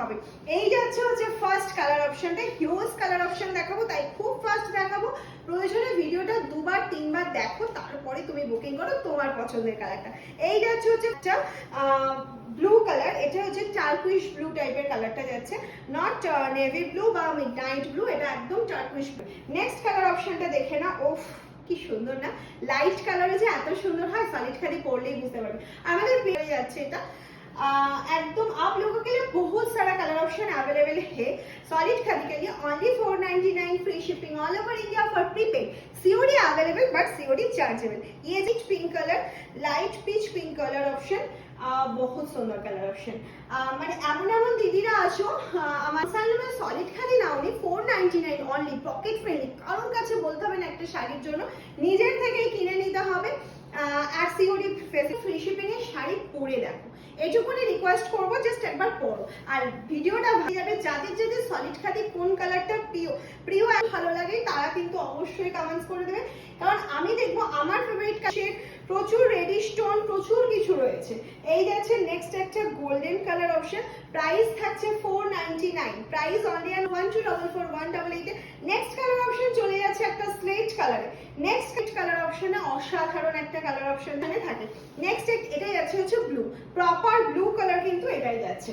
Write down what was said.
হবে। এই যাচ্ছে হচ্ছে ফার্স্ট কালার অপশনটা, হিউজ কালার অপশন দেখাবো তাই খুব ফাস্ট দেখাবো। প্রয়োজনে ভিডিওটা দুবার তিনবার দেখো, তারপরে তুমি বুকিং করো তোমার পছন্দের কালারটা। এই যাচ্ছে হচ্ছে ব্লু কালার, এটা হচ্ছে টার্কুইশ ব্লু টাইপের কালারটা যাচ্ছে, নট নেভি ব্লু বা মিডনাইট ব্লু, এটা একদম টার্কুইশ ব্লু। নেক্সট কালার অপশনটা দেখে না, ওফ কি সুন্দর না, লাইট কালারে যে এত সুন্দর হয় সলিড খালি পরলেই বুঝতে পারবে। আমাদের পেয়ে যাচ্ছে এটা एकदम आप लोगों के लिए बहुत सारा कलर ऑप्शन अवेलेबल है। सॉलिड खादी के लिए only 499 free shipping all over India for prepaid, COD available but COD chargeable. ये peach pink colour, light peach pink colour option, बहुत सुंदर कलर ऑप्शन। মানে এমন এমন দিদিরা আসো আমার সালমে সলিড খাদি না উনি 499 অনলি, পকেট ফ্রেন্ডলি, কারোর কাছে বলতে হবে না একটা শাড়ির জন্য, নিজের থেকেই কিনে নিতে হবে। আর সিওডি ফ্রি শিপিং এ শাড়ি পরে দেখো, এইটুকুনি রিকোয়েস্ট করবো, জাস্ট একবার পড়ো। আর ভিডিওটা ভালো যাবে, যাদের যাদের সলিড খাদি কোন কালারটা প্রিয় ভালো লাগে তারা কিন্তু অবশ্যই কমেন্টস করে দেবে, কারণ আমি দেখবো আমার ফেভারিট শেড প্রচুর রেডি স্টোন প্রচুর কিছু রয়েছে। এই যাচ্ছে নেক্সট একটা গোল্ডেন কালার অপশন, প্রাইস থাকছে 499, price only and 1244 next colour option চলে যাচ্ছে একটা স্লেট কালারে। নেক্সট কালার অপশনে অসাধারণ একটা কালার অপশন থাকে। নেক্সট এটাই যাচ্ছে হচ্ছে ব্লু, প্রপার ব্লু কালার কিন্তু এটাই যাচ্ছে।